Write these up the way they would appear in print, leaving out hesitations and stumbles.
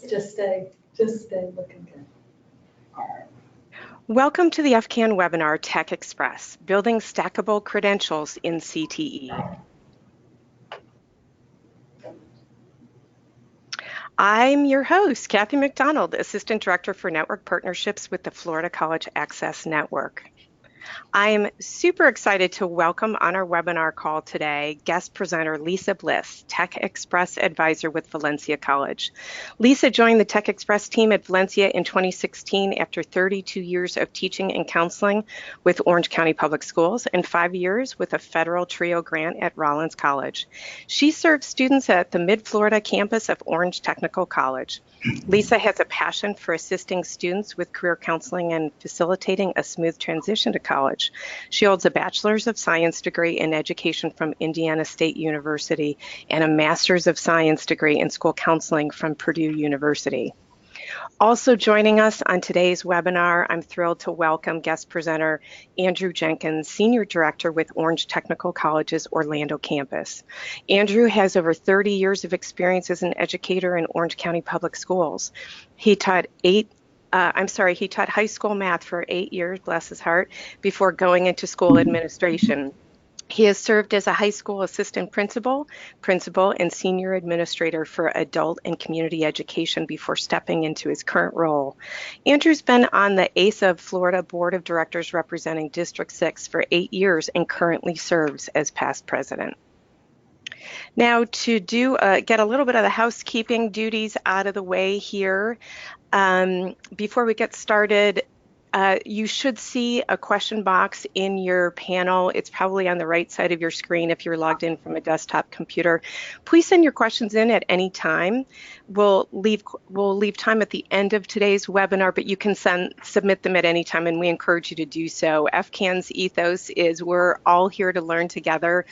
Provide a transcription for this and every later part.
Just stay looking good. Welcome to the FCAN webinar, Tech Express, Building Stackable Credentials in CTE. I'm your host, Kathy McDonald, Assistant Director for Network Partnerships with the Florida College Access Network. I'm super excited to welcome on our webinar call today guest presenter Lisa Bliss, Tech Express Advisor with Valencia College. Lisa joined the Tech Express team at Valencia in 2016 after 32 years of teaching and counseling with Orange County Public Schools and 5 years with a federal TRIO grant at Rollins College. She serves students at the Mid-Florida campus of Orange Technical College. Lisa has a passion for assisting students with career counseling and facilitating a smooth transition to college. She holds a Bachelor's of Science degree in education from Indiana State University and a Master's of Science degree in school counseling from Purdue University. Also joining us on today's webinar, I'm thrilled to welcome guest presenter Andrew Jenkins, Senior Director with Orange Technical College's Orlando campus. Andrew has over 30 years of experience as an educator in Orange County Public Schools. He taught high school math for 8 years, bless his heart, before going into school administration. He has served as a high school assistant principal, and senior administrator for adult and community education before stepping into his current role. Andrew's been on the ACE of Florida Board of Directors representing District 6 for 8 years and currently serves as past president. Now to get a little bit of the housekeeping duties out of the way here, before we get started, you should see a question box in your panel. It's probably on the right side of your screen if you're logged in from a desktop computer. Please send your questions in at any time. We'll leave time at the end of today's webinar, but you can submit them at any time, and we encourage you to do so. FCAN's ethos is we're all here to learn together,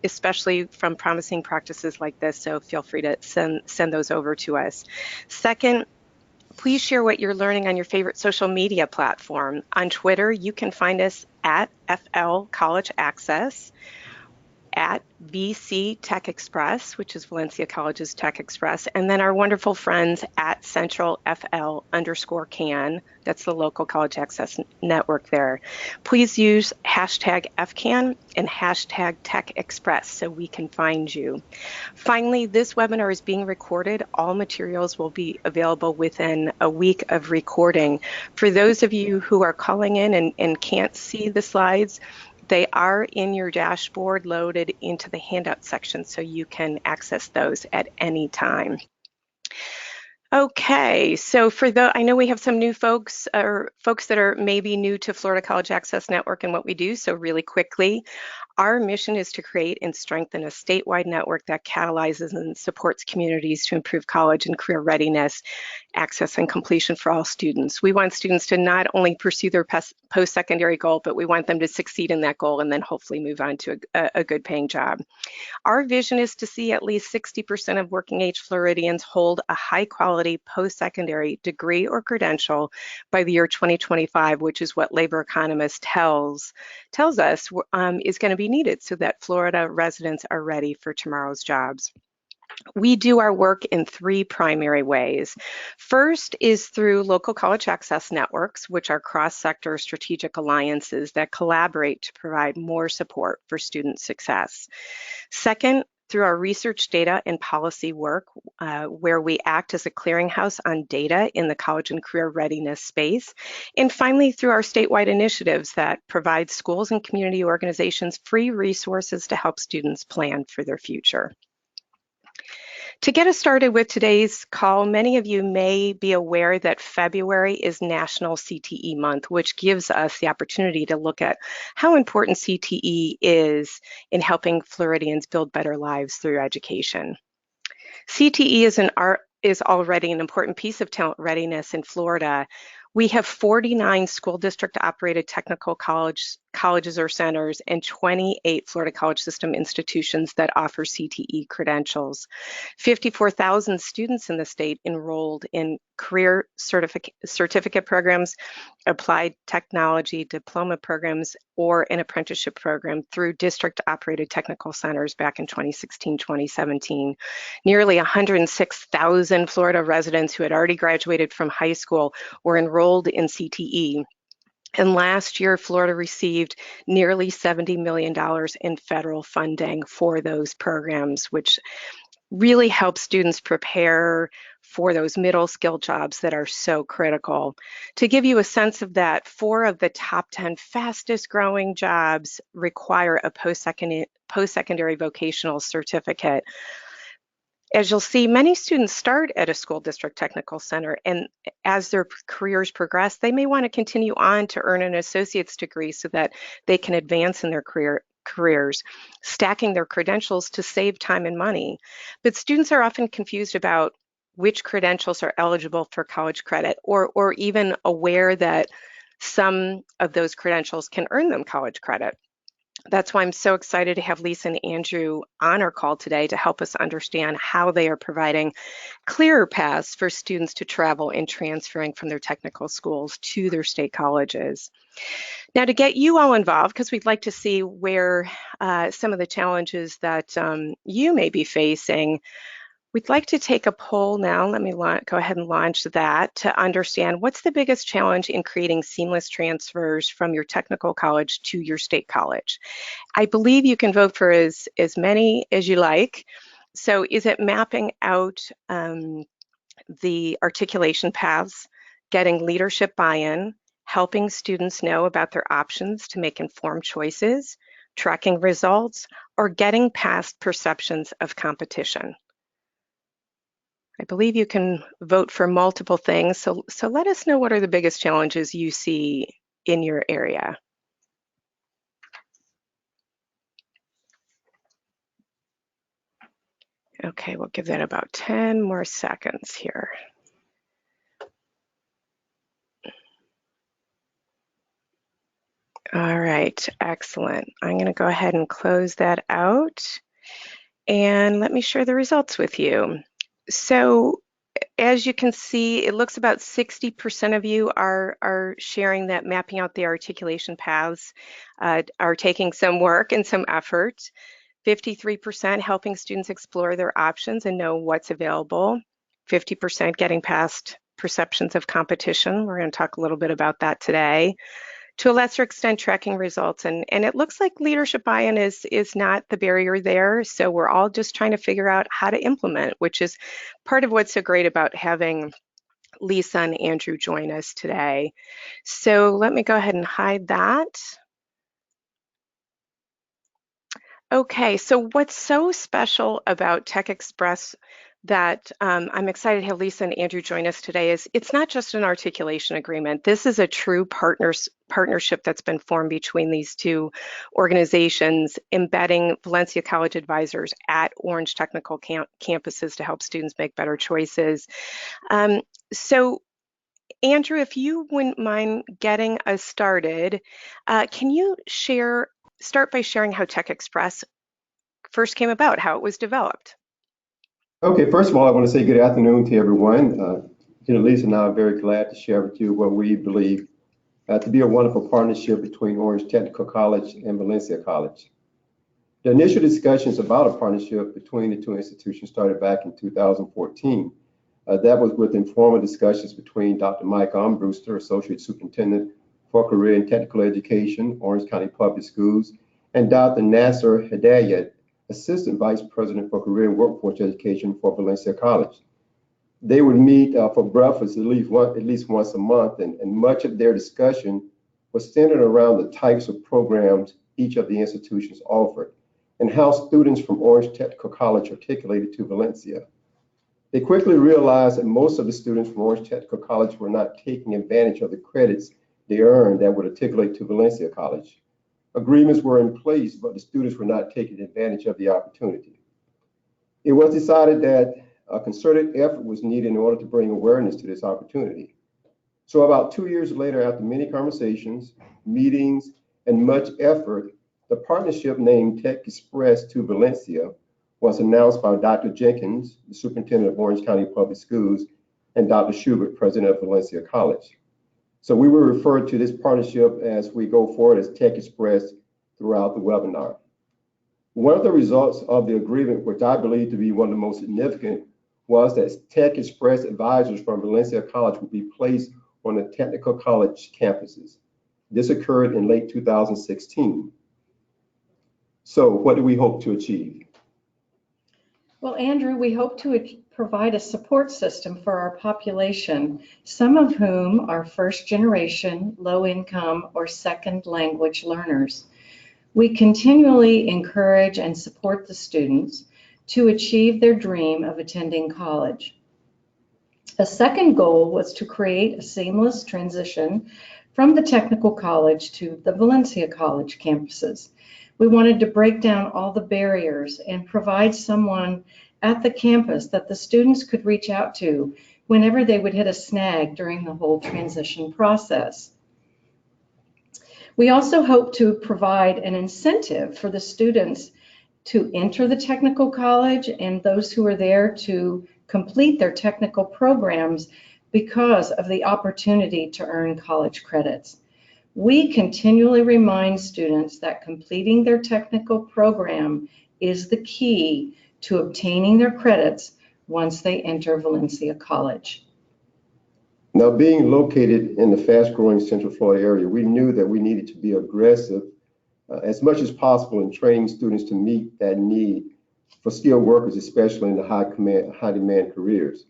especially from promising practices like this, so feel free to send those over to us. Second, please share what you're learning on your favorite social media platform. On Twitter, you can find us at FL College Access, at VC Tech Express, which is Valencia College's Tech Express, and then our wonderful friends at Central FL_CAN, that's the local college access network there. Please use hashtag FCAN and hashtag Tech Express so we can find you. Finally, this webinar is being recorded. All materials will be available within a week of recording. For those of you who are calling in and can't see the slides, they are in your dashboard loaded into the handout section, so you can access those at any time. Okay, so I know we have some new folks, or folks that are maybe new to Florida College Access Network and what we do, so really quickly. Our mission is to create and strengthen a statewide network that catalyzes and supports communities to improve college and career readiness, access, and completion for all students. We want students to not only pursue their post-secondary goal, but we want them to succeed in that goal and then hopefully move on to a good paying job. Our vision is to see at least 60% of working age Floridians hold a high quality post-secondary degree or credential by the year 2025, which is what labor economists tells us is going to be needed so that Florida residents are ready for tomorrow's jobs. We do our work in 3 primary ways. First is through local college access networks, which are cross-sector strategic alliances that collaborate to provide more support for student success. Second, through our research, data, and policy work, where we act as a clearinghouse on data in the college and career readiness space. And finally, through our statewide initiatives that provide schools and community organizations free resources to help students plan for their future. To get us started with today's call, many of you may be aware that February is National CTE Month, which gives us the opportunity to look at how important CTE is in helping Floridians build better lives through education. CTE is already an important piece of talent readiness in Florida. We have 49 school district operated technical college colleges or centers, and 28 Florida College System institutions that offer CTE credentials. 54,000 students in the state enrolled in career certificate programs, applied technology diploma programs, or an apprenticeship program through district-operated technical centers back in 2016-2017. Nearly 106,000 Florida residents who had already graduated from high school were enrolled in CTE. And last year, Florida received nearly $70 million in federal funding for those programs, which really helps students prepare for those middle skill jobs that are so critical. To give you a sense of that, 4 of the top 10 fastest growing jobs require a post-secondary vocational certificate. As you'll see, many students start at a school district technical center, and as their careers progress, they may want to continue on to earn an associate's degree so that they can advance in their careers, stacking their credentials to save time and money. But students are often confused about which credentials are eligible for college credit, or even aware that some of those credentials can earn them college credit. That's why I'm so excited to have Lisa and Andrew on our call today to help us understand how they are providing clearer paths for students to travel and transferring from their technical schools to their state colleges. Now, to get you all involved, because we'd like to see where some of the challenges that you may be facing, we'd like to take a poll now. Let me go ahead and launch that to understand what's the biggest challenge in creating seamless transfers from your technical college to your state college. I believe you can vote for as many as you like. So is it mapping out the articulation paths, getting leadership buy-in, helping students know about their options to make informed choices, tracking results, or getting past perceptions of competition? I believe you can vote for multiple things, so let us know what are the biggest challenges you see in your area. Okay, we'll give that about 10 more seconds here. All right, excellent. I'm going to go ahead and close that out, and let me share the results with you. So as you can see, it looks about 60% of you are sharing that mapping out the articulation paths are taking some work and some effort. 53% helping students explore their options and know what's available. 50% getting past perceptions of competition. We're going to talk a little bit about that today. To a lesser extent, tracking results. And it looks like leadership buy-in is not the barrier there. So we're all just trying to figure out how to implement, which is part of what's so great about having Lisa and Andrew join us today. So let me go ahead and hide that. Okay, so what's so special about Tech Express that I'm excited to have Lisa and Andrew join us today is it's not just an articulation agreement. This is a true partnership that's been formed between these two organizations, embedding Valencia College advisors at Orange Technical campuses to help students make better choices. So Andrew, if you wouldn't mind getting us started, can you start by sharing how Tech Express first came about, how it was developed? Okay, first of all, I want to say good afternoon to everyone. Lisa and I are very glad to share with you what we believe to be a wonderful partnership between Orange Technical College and Valencia College. The initial discussions about a partnership between the two institutions started back in 2014. That was with informal discussions between Dr. Mike Armbruster, Associate Superintendent for Career and Technical Education, Orange County Public Schools, and Dr. Nasser Hedayat, Assistant Vice President for Career and Workforce Education for Valencia College. They would meet for breakfast at least once a month, and much of their discussion was centered around the types of programs each of the institutions offered and how students from Orange Technical College articulated to Valencia. They quickly realized that most of the students from Orange Technical College were not taking advantage of the credits they earned that would articulate to Valencia College. Agreements were in place, but the students were not taking advantage of the opportunity. It was decided that a concerted effort was needed in order to bring awareness to this opportunity. So about 2 years later, after many conversations, meetings, and much effort, the partnership named Tech Express to Valencia was announced by Dr. Jenkins, the superintendent of Orange County Public Schools, and Dr. Schubert, president of Valencia College. So we will refer to this partnership as we go forward as Tech Express throughout the webinar. One of the results of the agreement, which I believe to be one of the most significant, was that Tech Express advisors from Valencia College would be placed on the technical college campuses. This occurred in late 2016. So what do we hope to achieve? Well, Andrew, we hope to provide a support system for our population, some of whom are first generation, low income, or second language learners. We continually encourage and support the students to achieve their dream of attending college. A second goal was to create a seamless transition from the technical college to the Valencia College campuses. We wanted to break down all the barriers and provide someone at the campus that the students could reach out to whenever they would hit a snag during the whole transition process. We also hope to provide an incentive for the students to enter the technical college and those who are there to complete their technical programs because of the opportunity to earn college credits. We continually remind students that completing their technical program is the key to obtaining their credits once they enter Valencia College. Now, being located in the fast-growing Central Florida area, we knew that we needed to be aggressive as much as possible in training students to meet that need for skilled workers, especially in the high-demand careers.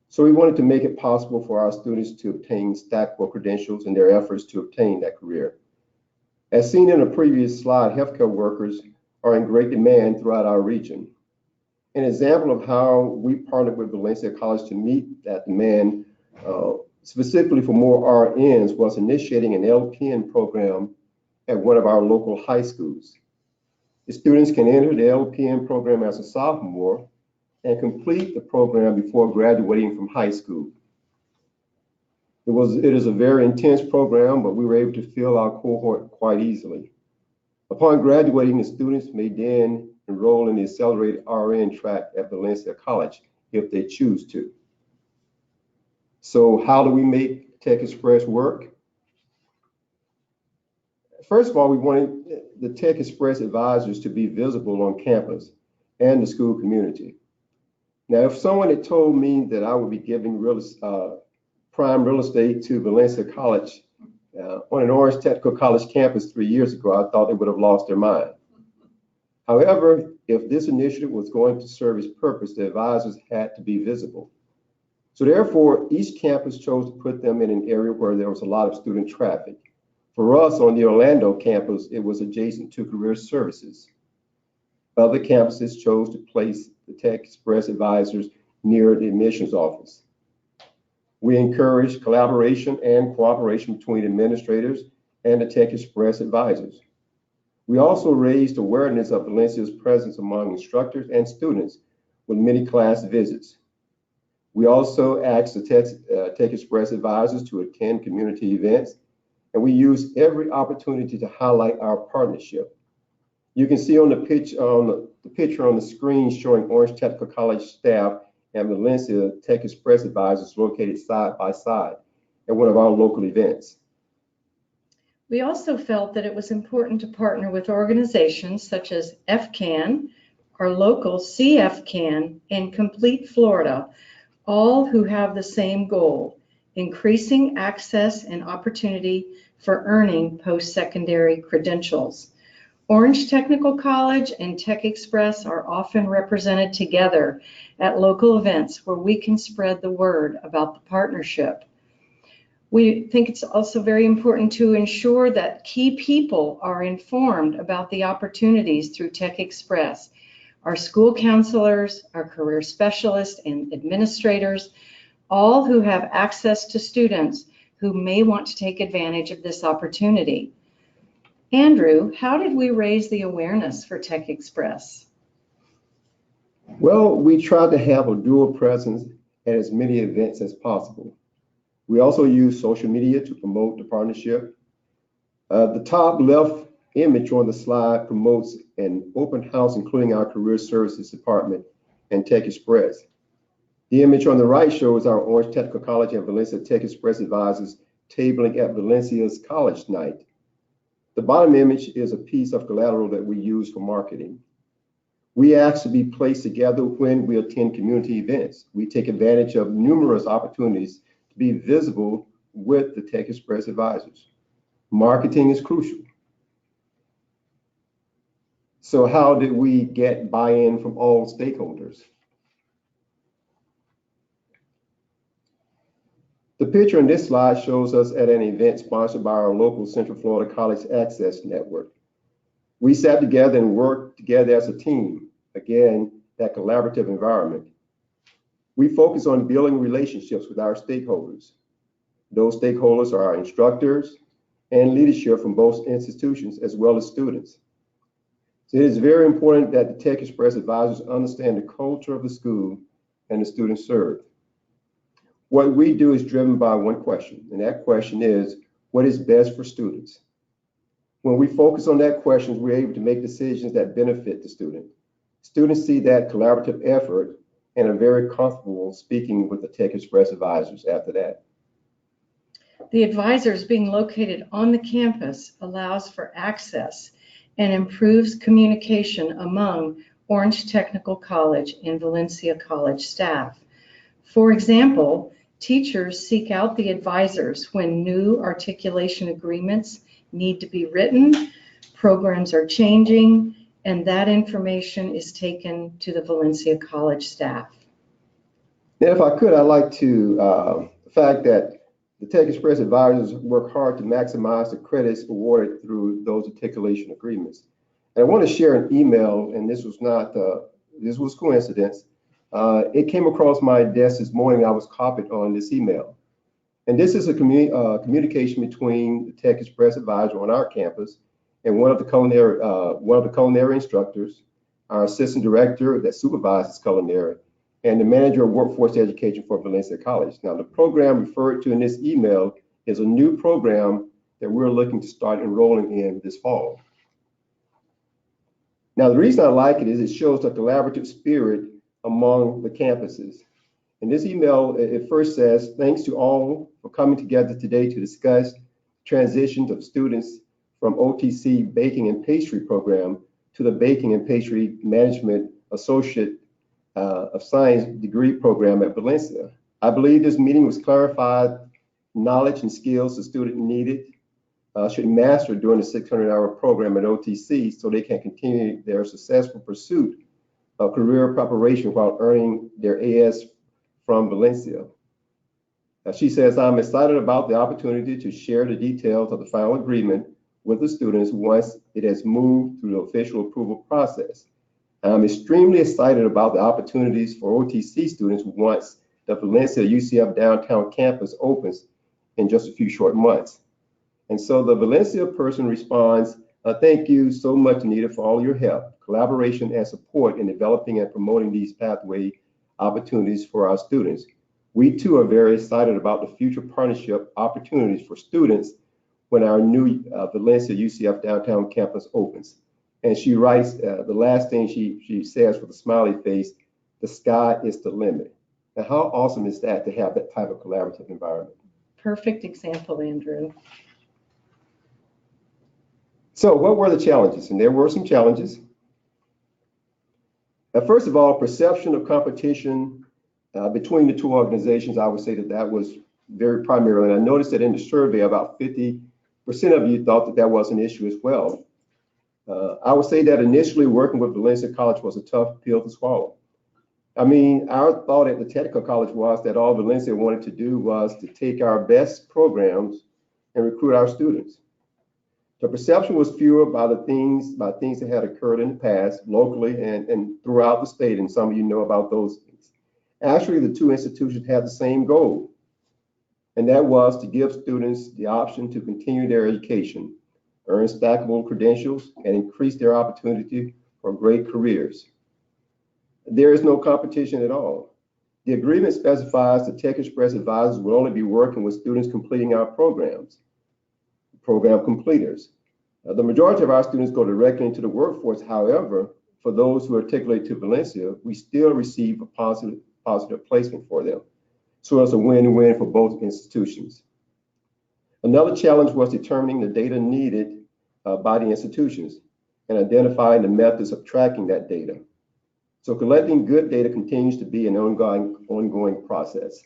So we wanted to make it possible for our students to obtain stackable credentials in their efforts to obtain that career. As seen in a previous slide, healthcare workers are in great demand throughout our region. An example of how we partnered with Valencia College to meet that demand, specifically for more RNs, was initiating an LPN program at one of our local high schools. The students can enter the LPN program as a sophomore and complete the program before graduating from high school. It is a very intense program, but we were able to fill our cohort quite easily. Upon graduating, the students may then enroll in the accelerated RN track at Valencia College if they choose to. So how do we make Tech Express work? First of all, we wanted the Tech Express advisors to be visible on campus and the school community. Now, if someone had told me that I would be giving prime real estate to Valencia College on an Orange Technical College campus 3 years ago, I thought they would have lost their mind. However, if this initiative was going to serve its purpose, the advisors had to be visible. So therefore, each campus chose to put them in an area where there was a lot of student traffic. For us on the Orlando campus, it was adjacent to career services. Other campuses chose to place the Tech Express advisors near the admissions office. We encourage collaboration and cooperation between administrators and the Tech Express advisors. We also raised awareness of Valencia's presence among instructors and students with many class visits. We also asked the Tech Express advisors to attend community events, and we used every opportunity to highlight our partnership. You can see on the picture on the screen showing Orange Technical College staff and Valencia Tech Express advisors located side by side at one of our local events. We also felt that it was important to partner with organizations such as FCAN, our local CFCAN, and Complete Florida, all who have the same goal: increasing access and opportunity for earning post-secondary credentials. Orange Technical College and Tech Express are often represented together at local events where we can spread the word about the partnership. We think it's also very important to ensure that key people are informed about the opportunities through Tech Express. Our school counselors, our career specialists, and administrators, all who have access to students who may want to take advantage of this opportunity. Andrew, how did we raise the awareness for Tech Express? Well, we tried to have a dual presence at as many events as possible. We also used social media to promote the partnership. The top left image on the slide promotes an open house, including our Career Services Department and Tech Express. The image on the right shows our Orange Technical College and Valencia Tech Express advisors tabling at Valencia's college night. The bottom image is a piece of collateral that we use for marketing. We ask to be placed together when we attend community events. We take advantage of numerous opportunities to be visible with the Tech Express advisors. Marketing is crucial. So how did we get buy-in from all stakeholders? The picture in this slide shows us at an event sponsored by our local Central Florida College Access Network. We sat together and worked together as a team. Again, that collaborative environment. We focus on building relationships with our stakeholders. Those stakeholders are our instructors and leadership from both institutions, as well as students. So it is very important that the Tech Express advisors understand the culture of the school and the students served. What we do is driven by one question, and that question is, what is best for students? When we focus on that question, we're able to make decisions that benefit the student. Students see that collaborative effort and are very comfortable speaking with the Tech Express advisors after that. The advisors being located on the campus allows for access and improves communication among Orange Technical College and Valencia College staff. For example, teachers seek out the advisors when new articulation agreements need to be written, programs are changing, and that information is taken to the Valencia College staff. Now, if I could, I'd like to, the fact that the Tech Express advisors work hard to maximize the credits awarded through those articulation agreements. And I want to share an email, and this was not, this was coincidence. It came across my desk this morning. I was copied on this email. And this is a communication between the Tech Express advisor on our campus and one of the culinary instructors, our assistant director that supervises culinary, and the manager of workforce education for Valencia College. Now, the program referred to in this email is a new program that we're looking to start enrolling in this fall. Now, the reason I like it is it shows the collaborative spirit among the campuses. In this email, it first says, thanks to all for coming together today to discuss transitions of students from OTC Baking and Pastry program to the Baking and Pastry Management Associate of Science degree program at Valencia. I believe this meeting was clarified knowledge and skills the student needed should master during the 600-hour program at OTC so they can continue their successful pursuit of career preparation while earning their AS from Valencia. She says, I'm excited about the opportunity to share the details of the final agreement with the students once it has moved through the official approval process. I'm extremely excited about the opportunities for OTC students once the Valencia UCF downtown campus opens in just a few short months. And so the Valencia person responds, thank you so much, Anita, for all your help, collaboration, and support in developing and promoting these pathway opportunities for our students. We too are very excited about the future partnership opportunities for students when our new Valencia UCF downtown campus opens. And she writes, the last thing she says with a smiley face, the sky is the limit. Now, how awesome is that to have that type of collaborative environment? Perfect example, Andrew. So what were the challenges? And there were some challenges. First of all, perception of competition between the two organizations, I would say that was very primary. And I noticed that in the survey, about 50% of you thought that that was an issue as well. I would say that initially working with Valencia College was a tough pill to swallow. I mean, our thought at the technical college was that all Valencia wanted to do was to take our best programs and recruit our students. The perception was fueled by things that had occurred in the past, locally and throughout the state, and some of you know about those things. Actually, the two institutions had the same goal, and that was to give students the option to continue their education, earn stackable credentials, and increase their opportunity for great careers. There is no competition at all. The agreement specifies the Tech Express advisors will only be working with students completing our programs. program completers. The majority of our students go directly into the workforce. However, for those who articulate to Valencia, we still receive a positive placement for them. So it's a win-win for both institutions. Another challenge was determining the data needed by the institutions and identifying the methods of tracking that data. So collecting good data continues to be an ongoing process.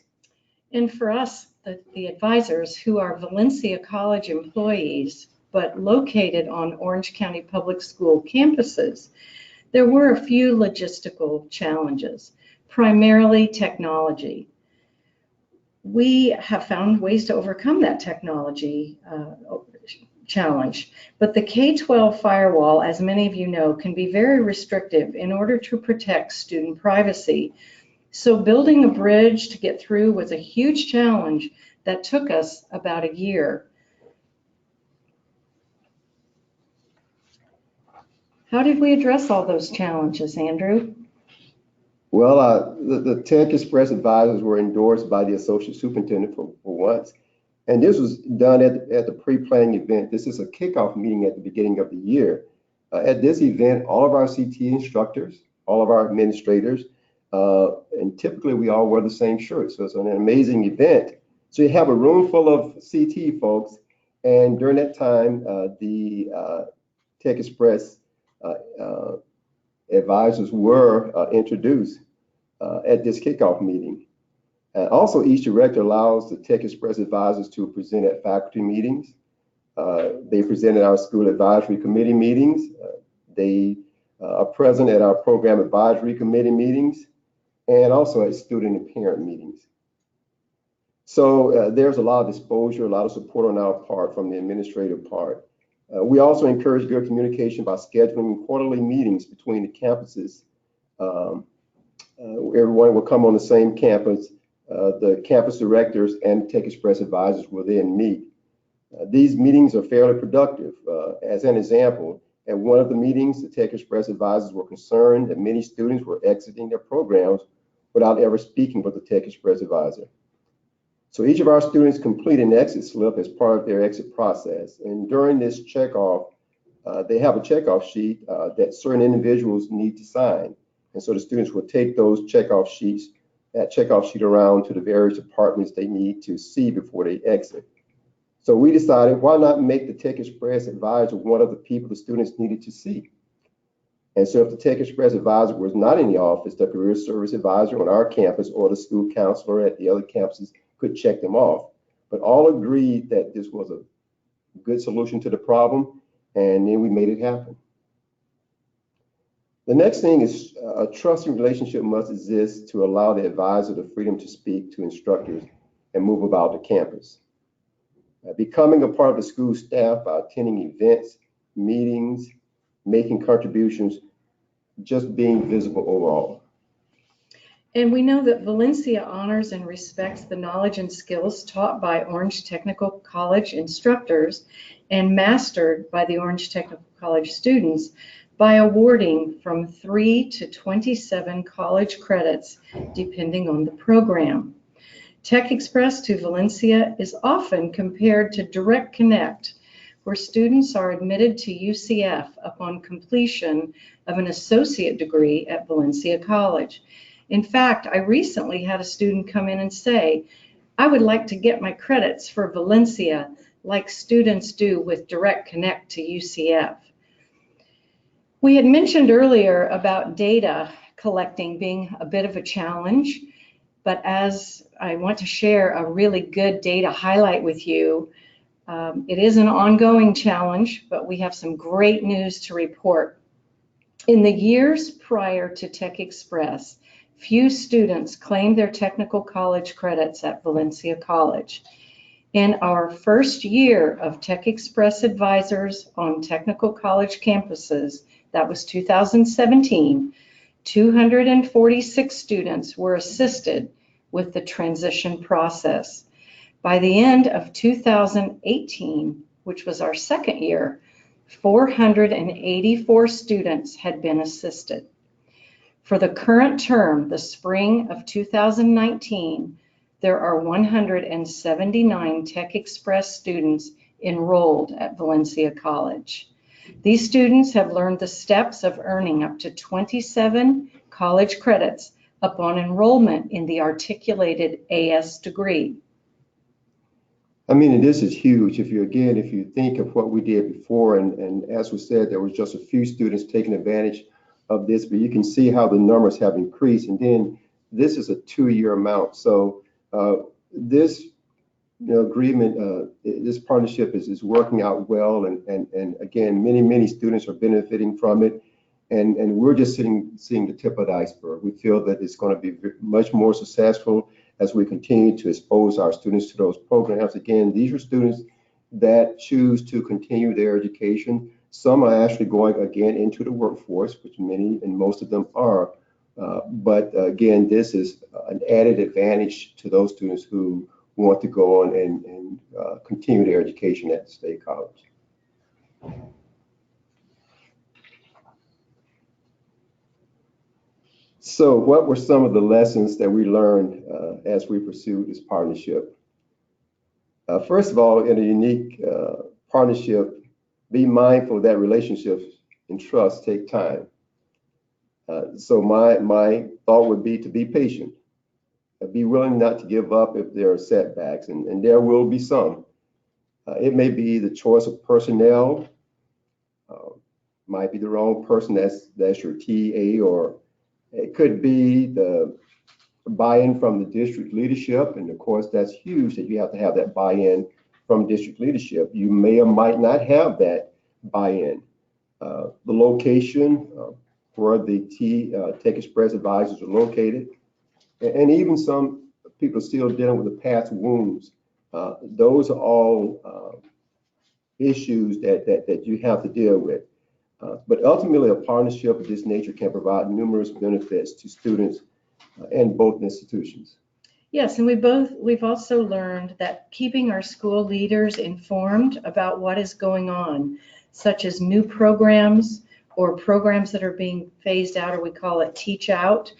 And for us, the advisors who are Valencia College employees, but located on Orange County Public School campuses, there were a few logistical challenges, primarily technology. We have found ways to overcome that technology challenge, but the K-12 firewall, as many of you know, can be very restrictive in order to protect student privacy. So building a bridge to get through was a huge challenge that took us about a year. How did we address all those challenges, Andrew? Well, the Tech Express advisors were endorsed by the associate superintendent for once. And this was done at the pre-planning event. This is a kickoff meeting at the beginning of the year. At this event, all of our CTE instructors, all of our administrators, and typically we all wear the same shirt. So it's an amazing event. So you have a room full of CTE folks. And during that time, the Tech Express advisors were introduced at this kickoff meeting. Also, each director allows the Tech Express advisors to present at faculty meetings. They present at our school advisory committee meetings. They are present at our program advisory committee meetings and also at student and parent meetings. So there's a lot of exposure, a lot of support on our part from the administrative part. We also encourage good communication by scheduling quarterly meetings between the campuses. Everyone will come on the same campus. The campus directors and Tech Express advisors will then meet. These meetings are fairly productive. As an example, at one of the meetings, the Tech Express advisors were concerned that many students were exiting their programs without ever speaking with the Tech Express advisor. So each of our students complete an exit slip as part of their exit process. And during this checkoff, they have a checkoff sheet that certain individuals need to sign. And so the students will take those checkoff sheets, that checkoff sheet around to the various departments they need to see before they exit. So we decided, why not make the Tech Express advisor one of the people the students needed to see? And so if the Tech Express advisor was not in the office, the career service advisor on our campus or the school counselor at the other campuses could check them off. But all agreed that this was a good solution to the problem, and then we made it happen. The next thing is a trusting relationship must exist to allow the advisor the freedom to speak to instructors and move about the campus. Becoming a part of the school staff by attending events, meetings, making contributions, just being visible overall. And we know that Valencia honors and respects the knowledge and skills taught by Orange Technical College instructors and mastered by the Orange Technical College students by awarding from 3 to 27 college credits, depending on the program. Tech Express to Valencia is often compared to Direct Connect, where students are admitted to UCF upon completion of an associate degree at Valencia College. In fact, I recently had a student come in and say, I would like to get my credits for Valencia like students do with Direct Connect to UCF. We had mentioned earlier about data collecting being a bit of a challenge, but as I want to share a really good data highlight with you, it is an ongoing challenge, but we have some great news to report. In the years prior to Tech Express, few students claimed their technical college credits at Valencia College. In our first year of Tech Express advisors on technical college campuses, that was 2017, 246 students were assisted with the transition process. By the end of 2018, which was our second year, 484 students had been assisted. For the current term, the spring of 2019, there are 179 Tech Express students enrolled at Valencia College. These students have learned the steps of earning up to 27 college credits upon enrollment in the articulated AS degree. I mean, and this is huge. If you think of what we did before, and as was said, there was just a few students taking advantage of this, but you can see how the numbers have increased. And then this is a 2-year amount. So this agreement, this partnership is working out well. And again, many students are benefiting from it. And we're just seeing the tip of the iceberg. We feel that it's going to be much more successful as we continue to expose our students to those programs. Again, these are students that choose to continue their education. Some are actually going again into the workforce, which many and most of them are. But again, this is an added advantage to those students who want to go on and continue their education at the State College. So what were some of the lessons that we learned as we pursued this partnership? First of all, in a unique partnership, be mindful that relationships and trust take time. So my thought would be to be patient. Be willing not to give up if there are setbacks, and there will be some. It may be the choice of personnel, might be the wrong person that's your TA, or it could be the buy-in from the district leadership, and of course that's huge that you have to have that buy-in from district leadership. You may or might not have that buy-in. The location where the Tech Express advisors are located, and even some people still dealing with the past wounds. Those are all issues that you have to deal with. But ultimately, a partnership of this nature can provide numerous benefits to students and both institutions. Yes, and we've also learned that keeping our school leaders informed about what is going on, such as new programs or programs that are being phased out, or we call it teach out,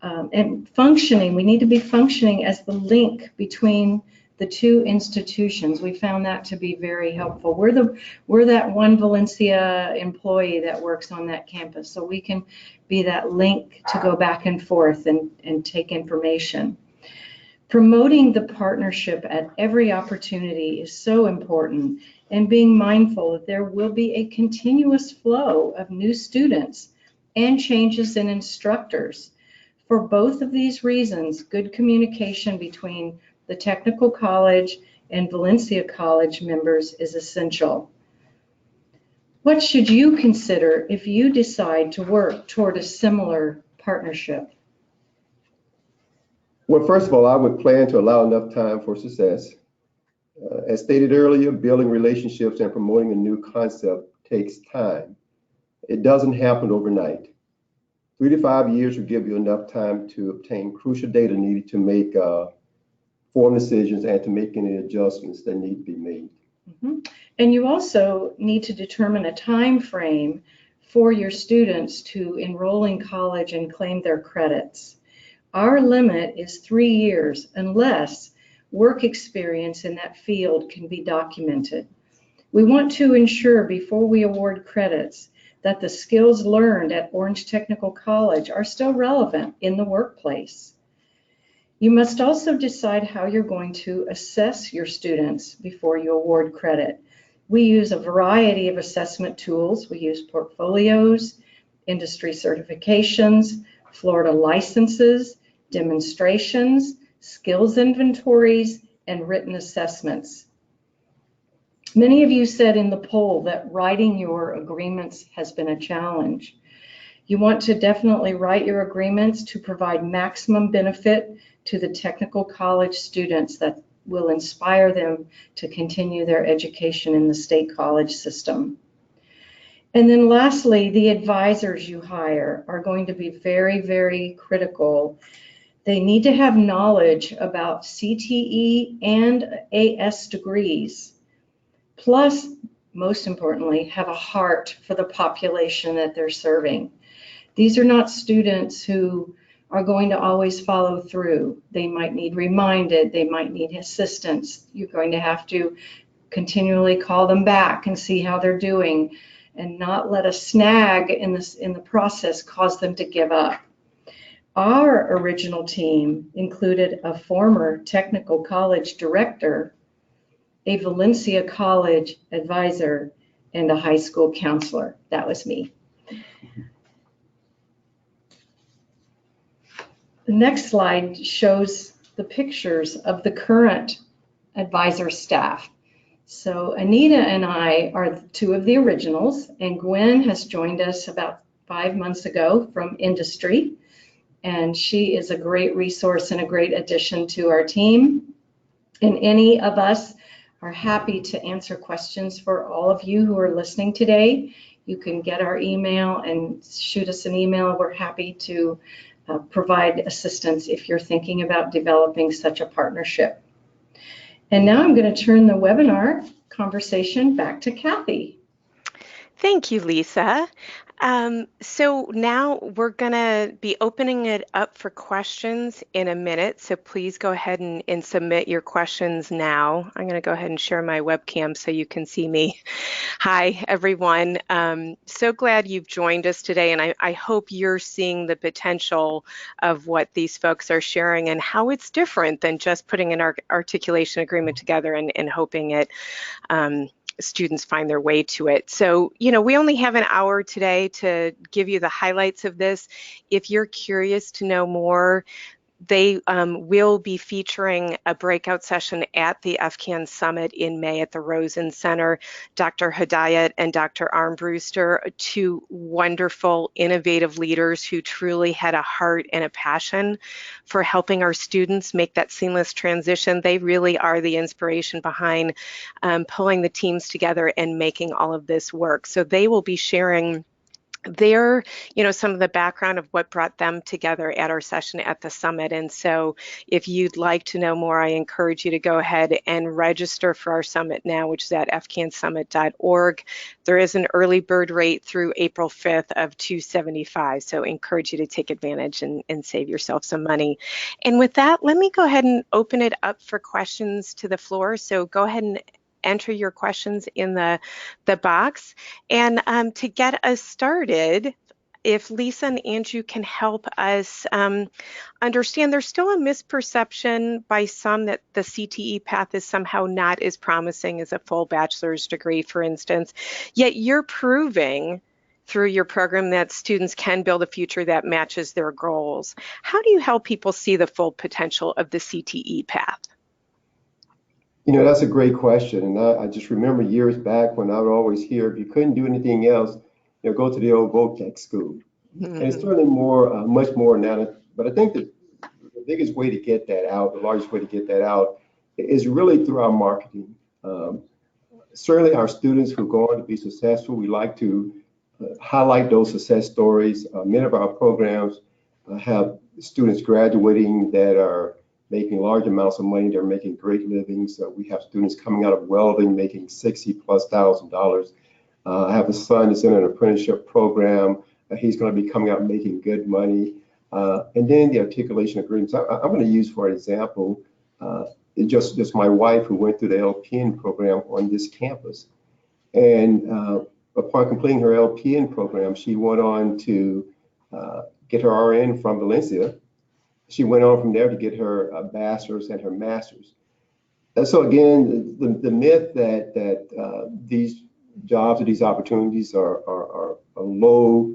and functioning. We need to be functioning as the link between the two institutions. We found that to be very helpful. We're that one Valencia employee that works on that campus, so we can be that link to go back and forth and take information. Promoting the partnership at every opportunity is so important, and being mindful that there will be a continuous flow of new students and changes in instructors. For both of these reasons, good communication between the technical college and Valencia College members is essential. What should you consider if you decide to work toward a similar partnership? Well, first of all, I would plan to allow enough time for success. As stated earlier, building relationships and promoting a new concept takes time. It doesn't happen overnight. 3 to 5 years will give you enough time to obtain crucial data needed to make form decisions and to make any adjustments that need to be made. Mm-hmm. And you also need to determine a time frame for your students to enroll in college and claim their credits. Our limit is 3 years unless work experience in that field can be documented. We want to ensure before we award credits that the skills learned at Orange Technical College are still relevant in the workplace. You must also decide how you're going to assess your students before you award credit. We use a variety of assessment tools. We use portfolios, industry certifications, Florida licenses, demonstrations, skills inventories, and written assessments. Many of you said in the poll that writing your agreements has been a challenge. You want to definitely write your agreements to provide maximum benefit to the technical college students that will inspire them to continue their education in the state college system. And then lastly, the advisors you hire are going to be very, very critical. They need to have knowledge about CTE and AS degrees, plus, most importantly, have a heart for the population that they're serving. These are not students who are going to always follow through. They might need reminded, they might need assistance. You're going to have to continually call them back and see how they're doing, and not let a snag in the process cause them to give up. Our original team included a former technical college director, a Valencia College advisor, and a high school counselor. That was me. The next slide shows the pictures of the current advisor staff. So Anita and I are two of the originals, and Gwen has joined us about 5 months ago from industry. And she is a great resource and a great addition to our team. And any of us are happy to answer questions for all of you who are listening today. You can get our email and shoot us an email. We're happy to provide assistance if you're thinking about developing such a partnership. And now I'm going to turn the webinar conversation back to Kathy. Thank you, Lisa. So now we're going to be opening it up for questions in a minute. So please go ahead and submit your questions now. I'm going to go ahead and share my webcam so you can see me. Hi, everyone. So glad you've joined us today, and I hope you're seeing the potential of what these folks are sharing and how it's different than just putting an articulation agreement together and hoping it students find their way to it. So, we only have an hour today to give you the highlights of this. If you're curious to know more, they will be featuring a breakout session at the FCAN Summit in May at the Rosen Center. Dr. Hedayat and Dr. Armbruster, two wonderful, innovative leaders who truly had a heart and a passion for helping our students make that seamless transition. They really are the inspiration behind pulling the teams together and making all of this work. So they will be sharing some of the background of what brought them together at our session at the summit. And so if you'd like to know more, I encourage you to go ahead and register for our summit now, which is at fcansummit.org. There is an early bird rate through April 5th of $275. So I encourage you to take advantage and save yourself some money. And with that, let me go ahead and open it up for questions to the floor. So go ahead and enter your questions in the box. And to get us started, if Lisa and Andrew can help us understand, there's still a misperception by some that the CTE path is somehow not as promising as a full bachelor's degree, for instance, yet you're proving through your program that students can build a future that matches their goals. How do you help people see the full potential of the CTE path? That's a great question. And I just remember years back when I would always hear, if you couldn't do anything else, go to the old VOTEC school. Mm-hmm. And it's certainly much more now. But I think that the biggest way to get that out, the largest way to get that out, is really through our marketing. Certainly our students who go on to be successful, we like to highlight those success stories. Many of our programs have students graduating that are making large amounts of money. They're making great livings. We have students coming out of welding making $60,000+. I have a son that's in an apprenticeship program. He's going to be coming out making good money. And then the articulation agreements. I'm going to use, for example, just my wife who went through the LPN program on this campus. And upon completing her LPN program, she went on to get her RN from Valencia. She went on from there to get her bachelor's and her master's. And so again, the myth that these jobs or these opportunities are a low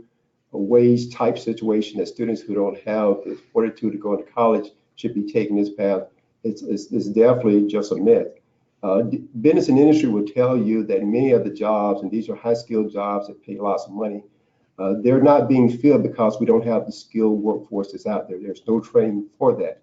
wage type situation, that students who don't have the fortitude to go into college should be taking this path, it's definitely just a myth. Business and industry will tell you that many of the jobs, and these are high skilled jobs that pay lots of money, they're not being filled because we don't have the skilled workforce that's out there. There's no training for that.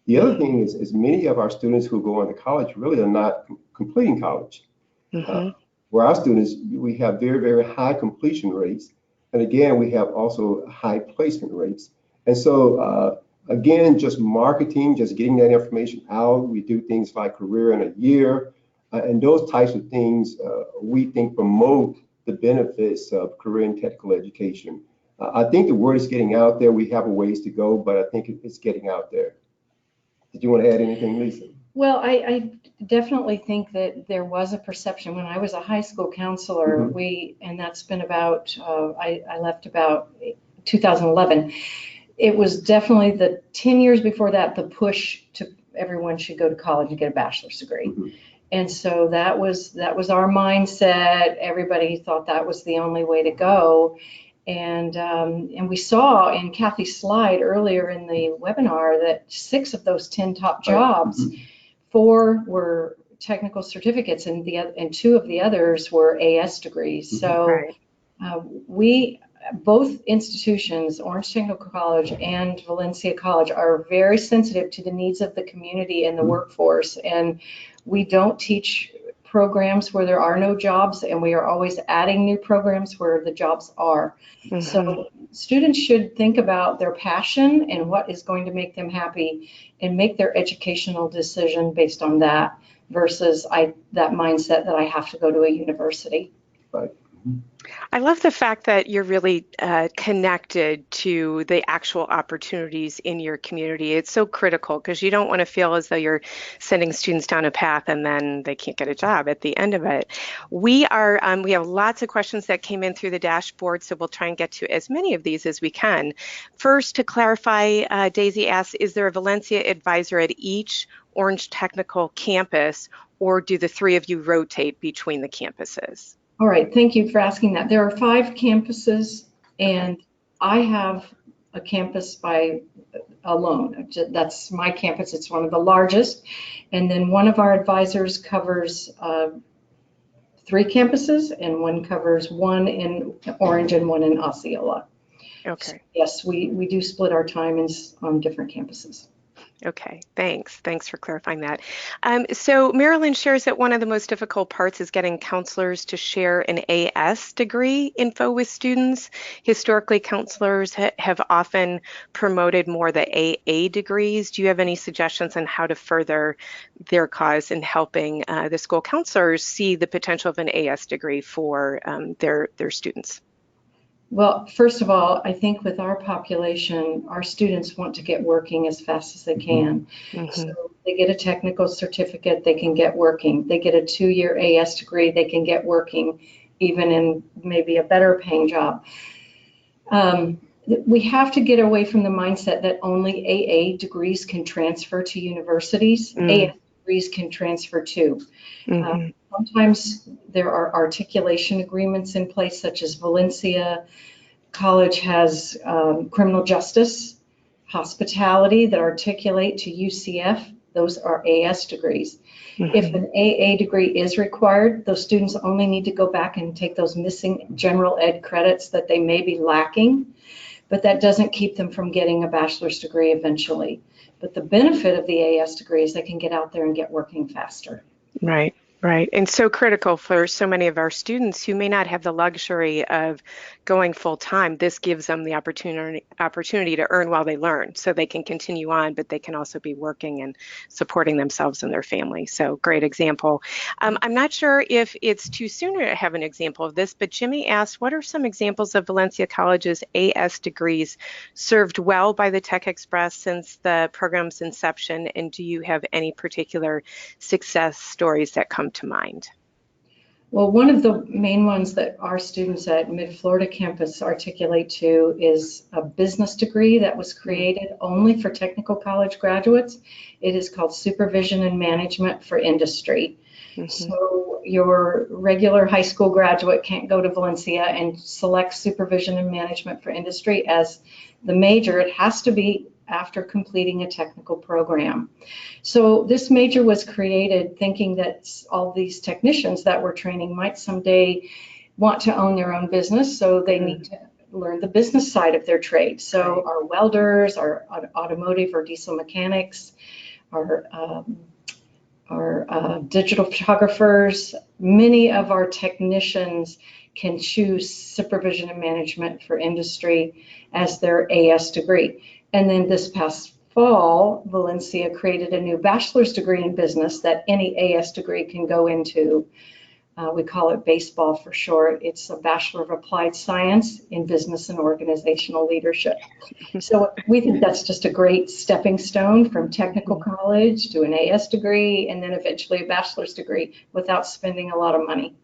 The other thing is many of our students who go on to college really are not completing college. Mm-hmm. Where our students, we have very, very high completion rates. And again, we have also high placement rates. And so, again, just marketing, just getting that information out. We do things like Career in a Year, and those types of things we think promote the benefits of career and technical education. I think the word is getting out there. We have a ways to go, but I think it's getting out there. Did you want to add anything, Lisa? Well, I definitely think that there was a perception when I was a high school counselor, and that's been about, I left about 2011. It was definitely the 10 years before that, the push to everyone should go to college and get a bachelor's degree. And so that was our mindset. Everybody thought that was the only way to go. And we saw in Kathy's slide earlier in the webinar that 6 of those 10 top jobs, 4 were technical certificates, and 2 of the others were AS degrees. So both institutions, Orange Technical College and Valencia College, are very sensitive to the needs of the community and the workforce. And we don't teach programs where there are no jobs, and we are always adding new programs where the jobs are. So students should think about their passion and what is going to make them happy and make their educational decision based on that versus that mindset that I have to go to a university. Right. I love the fact that you're really connected to the actual opportunities in your community. It's so critical because you don't want to feel as though you're sending students down a path and then they can't get a job at the end of it. We have lots of questions that came in through the dashboard, so we'll try and get to as many of these as we can. First, to clarify, Daisy asks, is there a Valencia advisor at each Orange Technical campus, or do the 3 of you rotate between the campuses? All right, thank you for asking that. There are 5 campuses, and I have a campus by alone. That's my campus. It's one of the largest. And then one of our advisors covers 3 campuses, and one covers 1 in Orange and 1 in Osceola. Okay. So yes, we do split our time on different campuses. Okay, thanks. Thanks for clarifying that. So Marilyn shares that one of the most difficult parts is getting counselors to share an AS degree info with students. Historically, counselors have often promoted more the AA degrees. Do you have any suggestions on how to further their cause in helping the school counselors see the potential of an AS degree for their students? Well, first of all, I think with our population, our students want to get working as fast as they can. So they get a technical certificate, they can get working. They get a 2-year AS degree, they can get working, even in maybe a better paying job. We have to get away from the mindset that only AA degrees can transfer to universities. AS degrees can transfer too. Sometimes there are articulation agreements in place, such as Valencia College has criminal justice, hospitality that articulate to UCF. Those are AS degrees. If an AA degree is required, those students only need to go back and take those missing general ed credits that they may be lacking, but that doesn't keep them from getting a bachelor's degree eventually. But the benefit of the AS degree is they can get out there and get working faster. Right. Right. And so critical for so many of our students who may not have the luxury of going full time. This gives them the opportunity to earn while they learn, so they can continue on, but they can also be working and supporting themselves and their family. So great example. I'm not sure if it's too soon to have an example of this, but Jimmy asked, what are some examples of Valencia College's AS degrees served well by the Tech Express since the program's inception? And do you have any particular success stories that come to mind? Well, one of the main ones that our students at Mid-Florida campus articulate to is a business degree that was created only for technical college graduates. It is called Supervision and Management for Industry. So your regular high school graduate can't go to Valencia and select Supervision and Management for Industry as the major. It has to be after completing a technical program. So this major was created thinking that all these technicians that we're training might someday want to own their own business, so they need to learn the business side of their trade. So our welders, our automotive or diesel mechanics, our digital photographers, many of our technicians can choose Supervision and Management for Industry as their AS degree. And then this past fall, Valencia created a new bachelor's degree in business that any AS degree can go into. We call it baseball for short. It's a Bachelor of Applied Science in Business and Organizational Leadership. So we think that's just a great stepping stone from technical college to an AS degree and then eventually a bachelor's degree without spending a lot of money.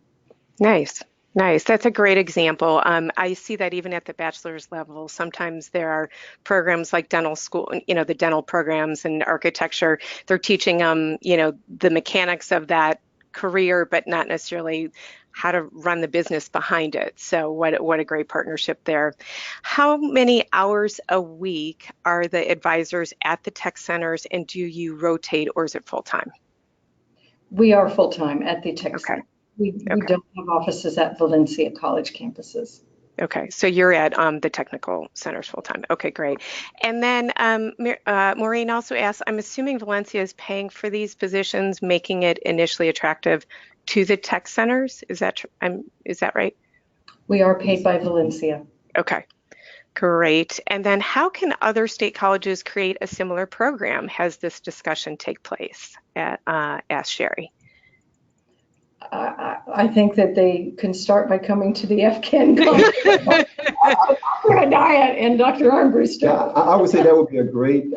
Nice. Nice. That's a great example. I see that even at the bachelor's level. Sometimes there are programs like dental school, the dental programs and architecture. They're teaching the mechanics of that career, but not necessarily how to run the business behind it. So what a great partnership there. How many hours a week are the advisors at the tech centers, and do you rotate, or is it full time? We are full-time at the tech Okay. center. We Okay. don't have offices at Valencia College campuses. Okay, so you're at the technical centers full time. Okay, great. And then Maureen also asked, I'm assuming Valencia is paying for these positions, making it initially attractive to the tech centers. Is that right? We are paid by Valencia. Okay, great. And then how can other state colleges create a similar program? Has this discussion take place at Ask Sherry? I think that they can start by coming to the FCAN conference. Dr. Diet and Dr. Armbruster. Yeah, I would say that would be a great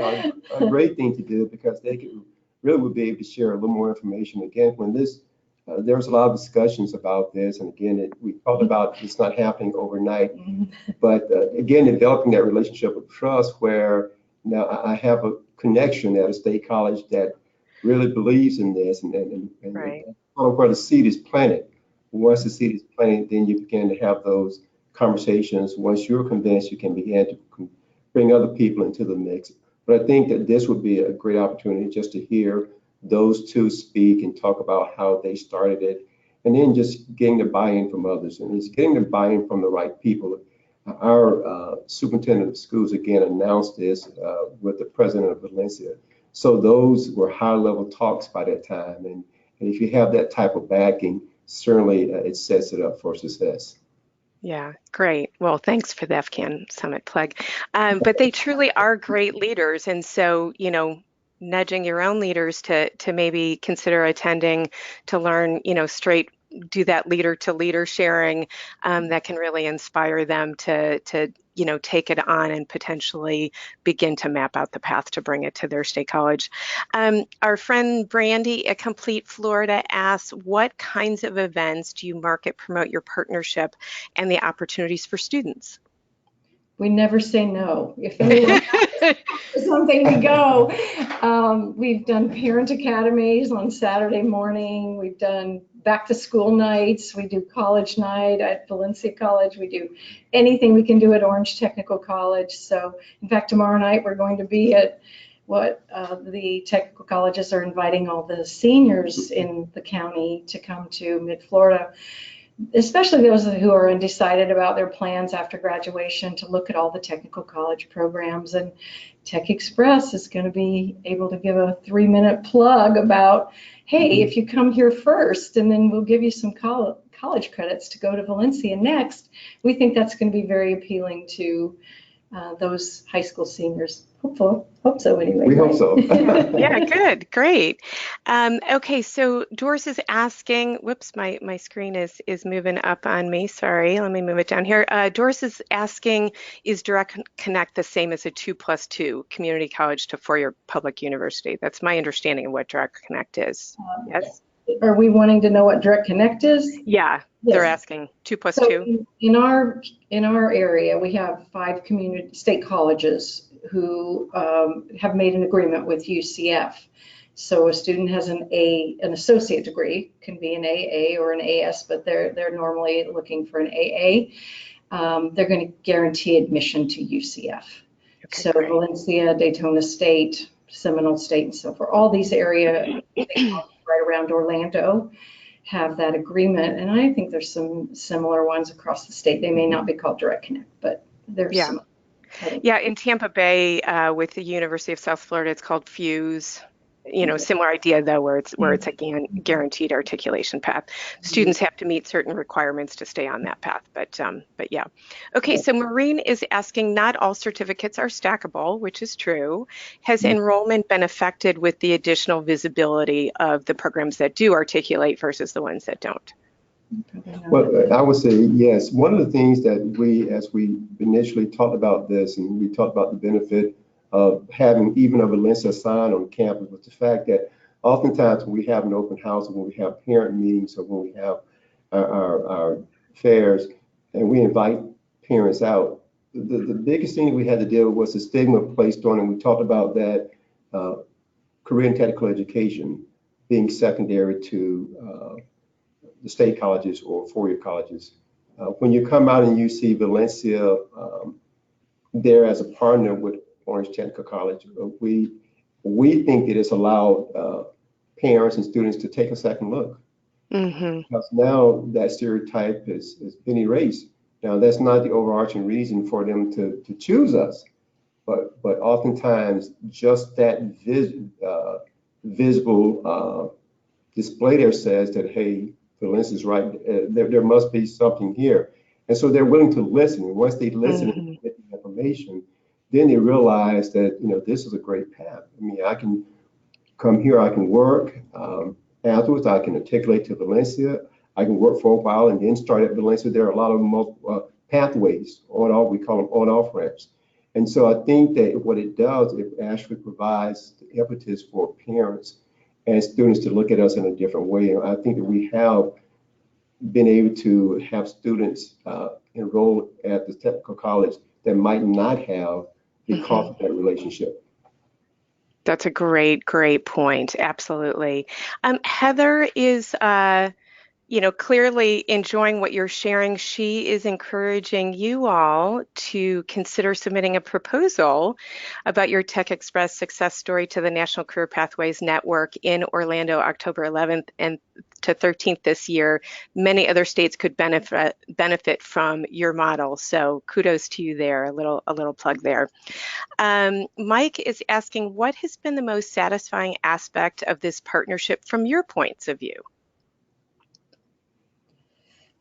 thing to do because they could really would be able to share a little more information. Again, when there was a lot of discussions about this, and again, we talked about it's not happening overnight, but again, developing that relationship of trust where now I have a connection at a state college that really believes in this and Right. where the seed is planted. Once the seed is planted, then you begin to have those conversations. Once you're convinced, you can begin to bring other people into the mix. But I think that this would be a great opportunity just to hear those two speak and talk about how they started it, and then just getting the buy-in from others. And it's getting the buy-in from the right people. Our superintendent of schools, again, announced this with the president of Valencia. So those were high-level talks by that time. And if you have that type of backing, certainly it sets it up for success. Yeah, great. Well, thanks for the FCAN Summit plug. But they truly are great leaders. And so, nudging your own leaders to maybe consider attending to learn, do that leader to leader sharing that can really inspire them to take it on and potentially begin to map out the path to bring it to their state college. Our friend Brandy at Complete Florida asks, what kinds of events do you market, promote your partnership and the opportunities for students? We never say no. If anyone asks something, we go. We've done parent academies on Saturday morning. We've done back to school nights. We do college night at Valencia College. We do anything we can do at Orange Technical College. So in fact, tomorrow night we're going to be at the technical colleges are inviting all the seniors in the county to come to Mid-Florida, especially those who are undecided about their plans after graduation, to look at all the technical college programs. And Tech Express is going to be able to give a 3-minute plug about, hey, if you come here first, and then we'll give you some college credits to go to Valencia next. We think that's going to be very appealing to those high school seniors. Hope so anyway. We hope so. Yeah, good, great. Okay, so Doris is asking, whoops, my screen is moving up on me. Sorry, let me move it down here. Doris is asking, is Direct Connect the same as a 2+2 community college to four-year public university? That's my understanding of what Direct Connect is. Yes? Are we wanting to know what Direct Connect is? Yeah, Yes. they're asking 2+2. So in our area, we have 5 community state colleges who have made an agreement with UCF. So a student has an associate degree, can be an AA or an AS, but they're normally looking for an AA. They're going to guarantee admission to UCF. Okay, So great. Valencia, Daytona State, Seminole State, and so forth. All these areas right around Orlando have that agreement, and I think there's some similar ones across the state. They may not be called Direct Connect, but there's Yeah. some. Yeah, in Tampa Bay with the University of South Florida, it's called Fuse. Similar idea though, where it's a guaranteed articulation path. Students have to meet certain requirements to stay on that path, but yeah. Okay, so Maureen is asking, not all certificates are stackable, which is true. Has enrollment been affected with the additional visibility of the programs that do articulate versus the ones that don't? Well, I would say yes. One of the things that as we initially talked about this, and we talked about the benefit of having even a Valencia sign on campus, was the fact that oftentimes when we have an open house, or when we have parent meetings, or when we have our fairs, and we invite parents out, the biggest thing we had to deal with was the stigma placed on, and we talked about that career and technical education being secondary to the state colleges or four-year colleges. When you come out and you see Valencia there as a partner with Orange Technical College, we think it has allowed parents and students to take a second look. Mm-hmm. Because now that stereotype has been erased. Now, that's not the overarching reason for them to choose us, but oftentimes just that visible display there says that, hey, Valencia is right, there must be something here. And so they're willing to listen. And once they listen and get the information, then they realize that, this is a great path. I mean, I can come here, I can work. Afterwards, I can articulate to Valencia. I can work for a while and then start at Valencia. There are a lot of pathways, on-off, we call them on-off ramps. And so I think that what it does, it actually provides the impetus for parents and students to look at us in a different way. And I think that we have been able to have students enroll at the technical college that might not have because of that relationship. That's a great point. Absolutely. Heather is, clearly enjoying what you're sharing. She is encouraging you all to consider submitting a proposal about your Tech Express success story to the National Career Pathways Network in Orlando, October 11th and to 13th this year. Many other states could benefit from your model. So kudos to you there. A little plug there. Mike is asking, what has been the most satisfying aspect of this partnership from your points of view?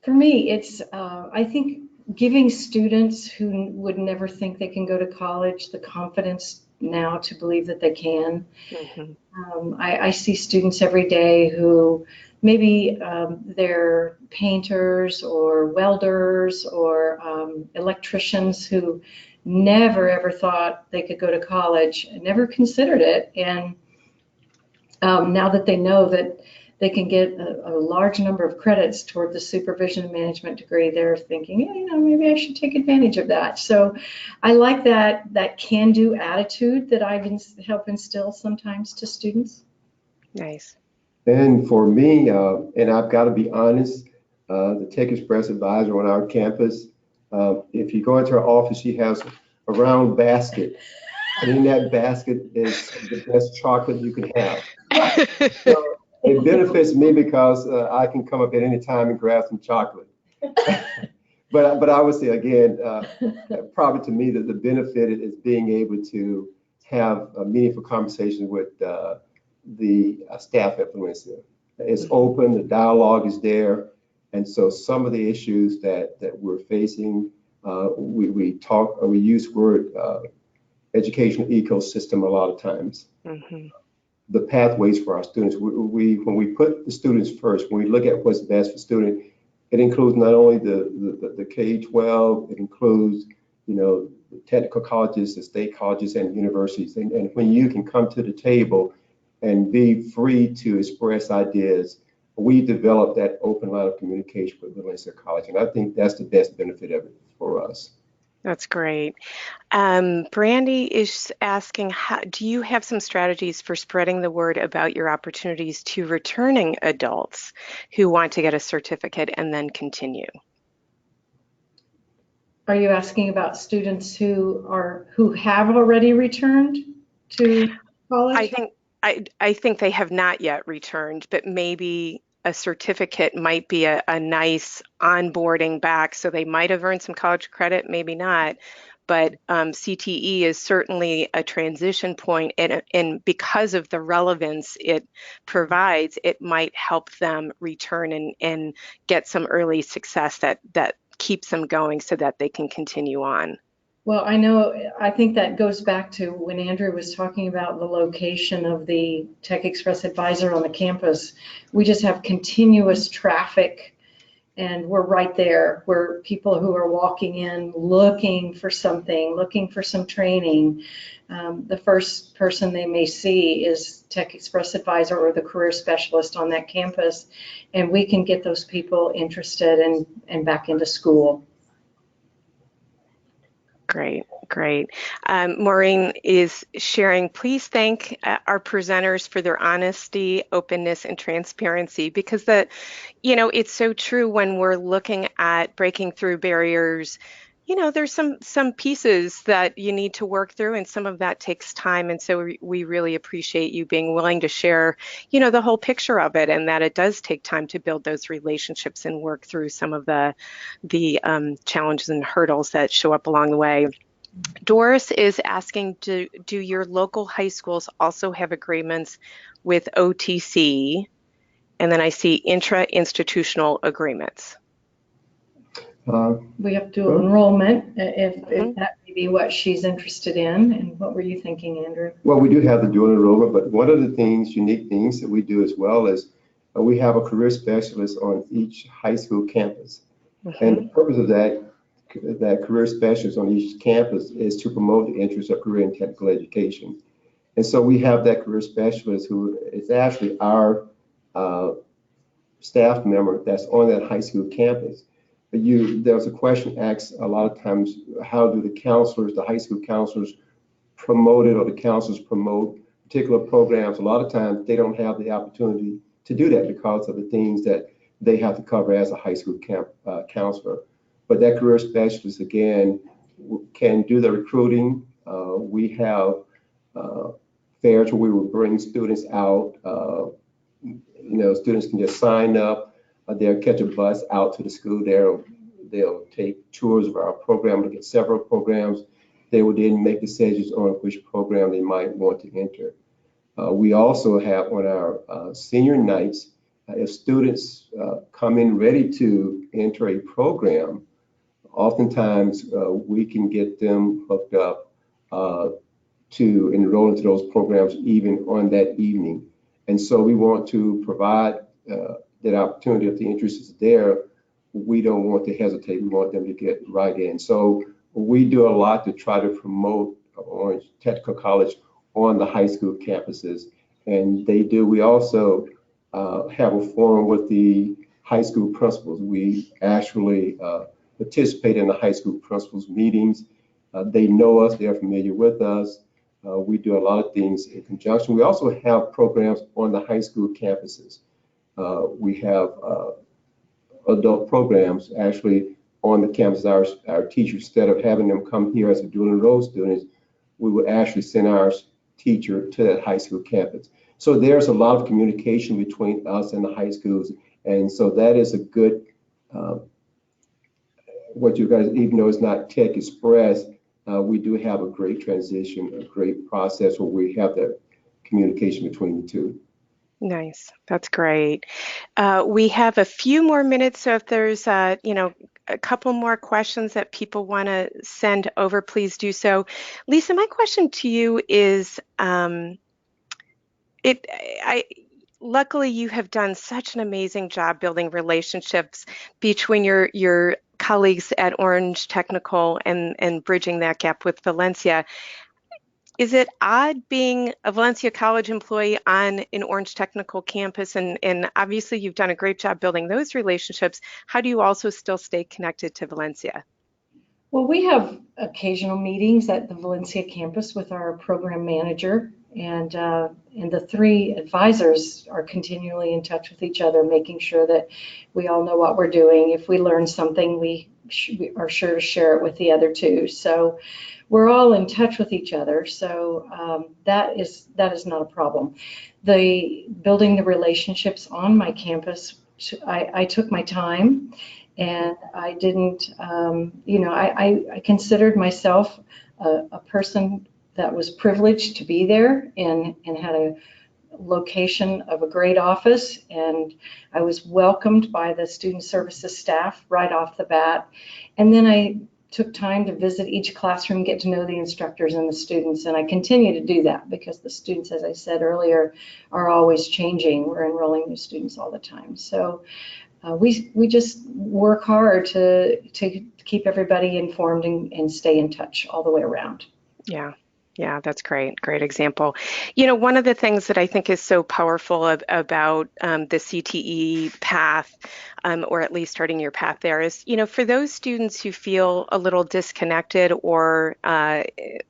For me, it's, I think, giving students who would never think they can go to college the confidence now to believe that they can. Mm-hmm. I see students every day who maybe they're painters or welders or electricians who never ever thought they could go to college, never considered it. And now that they know that they can get a large number of credits toward the supervision and management degree, they're thinking, yeah, maybe I should take advantage of that. So I like that can-do attitude that I help instill sometimes to students. Nice. And for me, and I've got to be honest, the Tech Express advisor on our campus, if you go into her office, she has a round basket. And in that basket is the best chocolate you can have. So it benefits me because I can come up at any time and grab some chocolate. But I would say, again, probably to me that the benefit is being able to have a meaningful conversation with the staff at Valencia. It's open, the dialogue is there. And so some of the issues that we're facing, we use the word educational ecosystem a lot of times. Mm-hmm. The pathways for our students, when we put the students first, when we look at what's best for students, it includes not only the K-12, it includes, the technical colleges, the state colleges, and universities. And when you can come to the table and be free to express ideas, we develop that open line of communication with Valencia College. And I think that's the best benefit of it for us. That's great. Brandy is asking, do you have some strategies for spreading the word about your opportunities to returning adults who want to get a certificate and then continue? Are you asking about students who have already returned to college? I think they have not yet returned, but maybe a certificate might be a nice onboarding back. So they might have earned some college credit, maybe not. But CTE is certainly a transition point, and because of the relevance it provides, it might help them return and get some early success that keeps them going so that they can continue on. Well, I think that goes back to when Andrew was talking about the location of the Tech Express advisor on the campus. We just have continuous traffic And we're right there. We're people who are walking in looking for something, looking for some training. The first person they may see is Tech Express Advisor or the career specialist on that campus, and we can get those people interested and back into school. Great, great. Maureen is sharing, please thank our presenters for their honesty, openness, and transparency, because it's so true when we're looking at breaking through barriers. There's some pieces that you need to work through, and some of that takes time. And so we really appreciate you being willing to share, the whole picture of it, and that it does take time to build those relationships and work through some of the challenges and hurdles that show up along the way. Doris is asking, do your local high schools also have agreements with OTC? And then I see intra-institutional agreements. We have dual enrollment, if that may be what she's interested in. And what were you thinking, Andrew? Well, we do have the dual enrollment, but one of the unique things that we do as well is we have a career specialist on each high school campus. And the purpose of that career specialist on each campus is to promote the interests of career and technical education. And so we have that career specialist who is actually our staff member that's on that high school campus. There's a question asked a lot of times, how do the high school counselors promote it, or the counselors promote particular programs? A lot of times they don't have the opportunity to do that because of the things that they have to cover as a high school counselor. But that career specialist, again, can do the recruiting. We have fairs where we will bring students out. Students can just sign up. They'll catch a bus out to the school. They'll take tours of our program, look at several programs. They will then make decisions on which program they might want to enter. We also have on our senior nights, if students come in ready to enter a program, oftentimes we can get them hooked up to enroll into those programs even on that evening. And so we want to provide that opportunity. If the interest is there, we don't want to hesitate. We want them to get right in. So we do a lot to try to promote Orange Technical College on the high school campuses, and they do. We also have a forum with the high school principals. We actually participate in the high school principals meetings. They know us, they're familiar with us. We do a lot of things in conjunction. We also have programs on the high school campuses. We have adult programs actually on the campus. Our teachers, instead of having them come here as a dual enrolled students, we would actually send our teacher to that high school campus. So there's a lot of communication between us and the high schools. And so that is a good, what you guys, even though it's not Tech Express, we do have a great transition, a great process where we have that communication between the two. Nice. That's great. We have a few more minutes, so if there's a couple more questions that people want to send over, please do so. Lisa, my question to you is, luckily you have done such an amazing job building relationships between your colleagues at Orange Technical and bridging that gap with Valencia. Is it odd being a Valencia College employee on an Orange Technical campus? And obviously you've done a great job building those relationships. How do you also still stay connected to Valencia? Well, we have occasional meetings at the Valencia campus with our program manager, and the three advisors are continually in touch with each other, making sure that we all know what we're doing. If we learn something, we are sure to share it with the other two. So we're all in touch with each other. So that is not a problem. The building the relationships on my campus, I took my time, and I didn't, I considered myself a person that was privileged to be there and had a location of a great office, and I was welcomed by the student services staff right off the bat. And then I took time to visit each classroom, get to know the instructors and the students, and I continue to do that because the students, as I said earlier, are always changing. We're enrolling new students all the time. So we just work hard to keep everybody informed and stay in touch all the way around. Yeah. Yeah, that's great. Great example. One of the things that I think is so powerful about the CTE path, or at least starting your path there, is, for those students who feel a little disconnected, or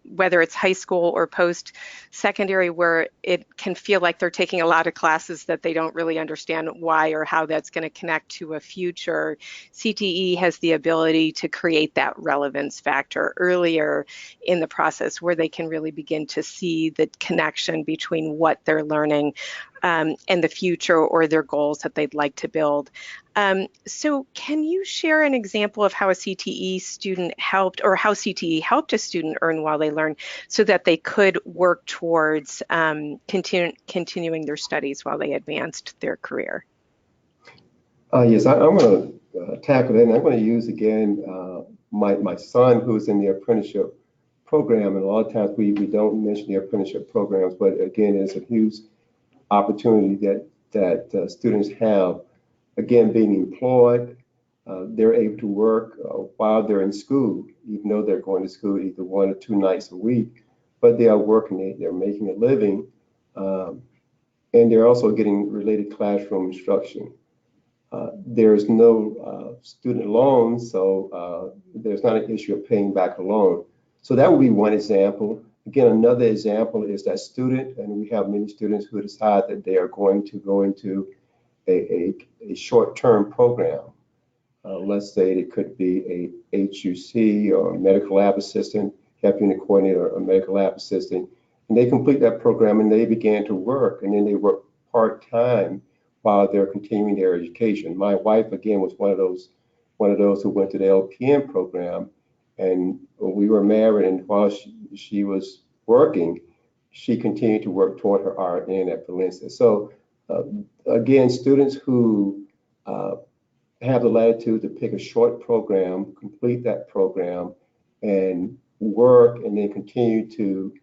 whether it's high school or post-secondary, where it can feel like they're taking a lot of classes that they don't really understand why or how that's going to connect to a future, CTE has the ability to create that relevance factor earlier in the process, where they can really begin to see the connection between what they're learning and the future or their goals that they'd like to build. So can you share an example of how a CTE student helped, or how CTE helped a student earn while they learn, so that they could work towards continuing their studies while they advanced their career? Yes, I'm going to tackle that, and I'm going to use again my son, who's in the apprenticeship program, and a lot of times we don't mention the apprenticeship programs, but again, it's a huge opportunity that students have. Again, being employed, they're able to work while they're in school, even though they're going to school either 1 or 2 nights a week, but they are working, they're making a living, and they're also getting related classroom instruction. There's no student loan, so there's not an issue of paying back a loan. So that would be one example. Again, another example is that student, and we have many students who decide that they are going to go into a short-term program. Let's say it could be a HUC or a medical lab assistant, health unit coordinator, or a medical lab assistant, and they complete that program and they begin to work, and then they work part-time while they're continuing their education. My wife, again, was one of those who went to the LPN program, and we were married, and while she was working, she continued to work toward her RN at Valencia. So again, students who have the latitude to pick a short program, complete that program, and work, and then continue to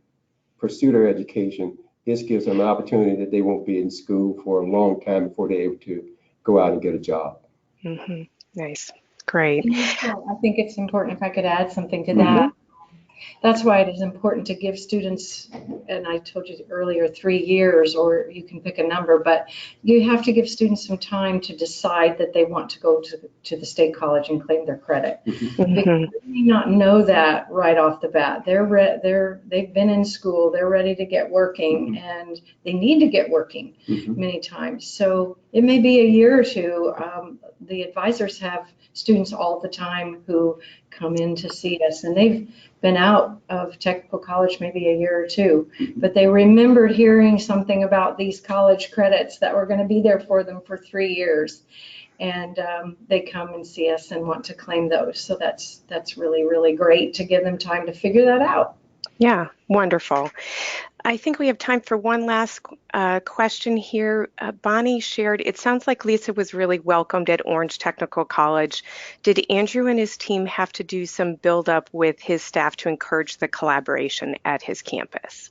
pursue their education, this gives them an opportunity that they won't be in school for a long time before they're able to go out and get a job. Mm-hmm. Nice. Great. I think it's important, if I could add something to that. That's why it is important to give students, and I told you earlier, 3 years, or you can pick a number, but you have to give students some time to decide that they want to go to the state college and claim their credit. Mm-hmm. They may not know that right off the bat. They've been in school, they're ready to get working, and they need to get working many times. So it may be a year or two. The advisors have students all the time who come in to see us, and they've been out of technical college maybe a year or two, but they remembered hearing something about these college credits that were going to be there for them for 3 years, and they come and see us and want to claim those. So that's really, really great to give them time to figure that out. Yeah, wonderful. I think we have time for one last question here. Bonnie shared, it sounds like Lisa was really welcomed at Orange Technical College. Did Andrew and his team have to do some build up with his staff to encourage the collaboration at his campus?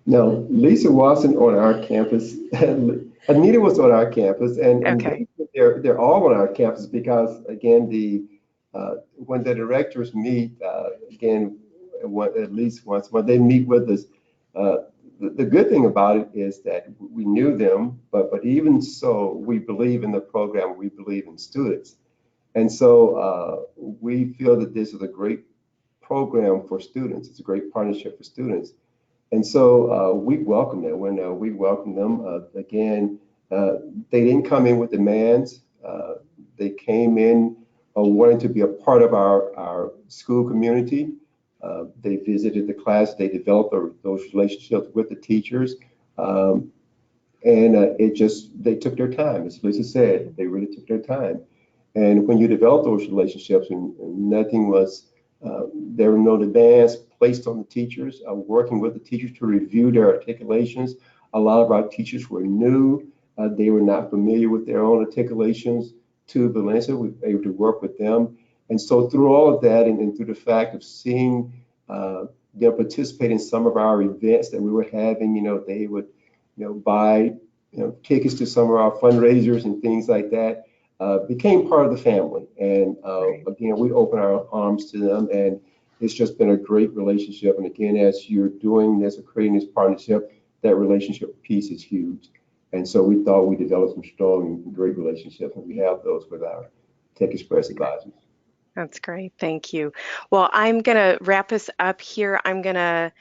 No, Lisa wasn't on our campus. Anita was on our campus, and Okay. they're all on our campus because, again, when the directors meet, again, at least once a month, they meet with us. The good thing about it is that we knew them, but even so, we believe in the program, we believe in students. And so we feel that this is a great program for students. It's a great partnership for students. And so we welcome them. We welcome them. Again, they didn't come in with demands. They came in wanting to be a part of our school community. They visited the class. They developed those relationships with the teachers. And they took their time. As Lisa said, they really took their time. And when you develop those relationships, and nothing was, there were no demands placed on the teachers, working with the teachers to review their articulations. A lot of our teachers were new. They were not familiar with their own articulations to Valencia. We were able to work with them. And so through all of that, and through the fact of seeing them participate in some of our events that we were having, they would, buy tickets to some of our fundraisers and things like that, became part of the family. And again, we open our arms to them, and it's just been a great relationship. And again, as you're doing this or creating this partnership, that relationship piece is huge. And so we thought we developed some strong and great relationships, and we have those with our Tech Express advisors. That's great. Thank you. Well, I'm going to wrap us up here. I'm going to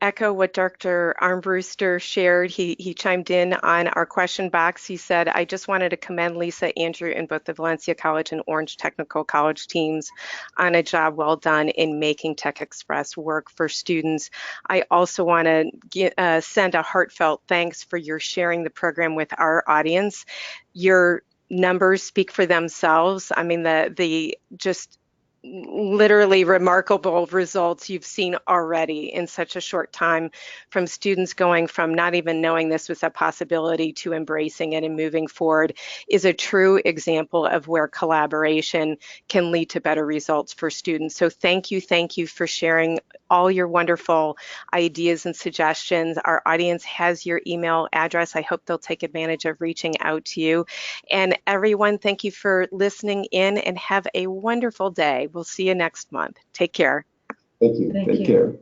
echo what Dr. Armbruster shared. He chimed in on our question box. He said, I just wanted to commend Lisa, Andrew, and both the Valencia College and Orange Technical College teams on a job well done in making Tech Express work for students. I also want to send a heartfelt thanks for your sharing the program with our audience. Your numbers speak for themselves. I mean, the just literally remarkable results you've seen already in such a short time, from students going from not even knowing this was a possibility to embracing it and moving forward, is a true example of where collaboration can lead to better results for students. So thank you for sharing all your wonderful ideas and suggestions. Our audience has your email address. I hope they'll take advantage of reaching out to you. And everyone, thank you for listening in, and have a wonderful day. We'll see you next month. Take care. Thank you. Thank Take you. care.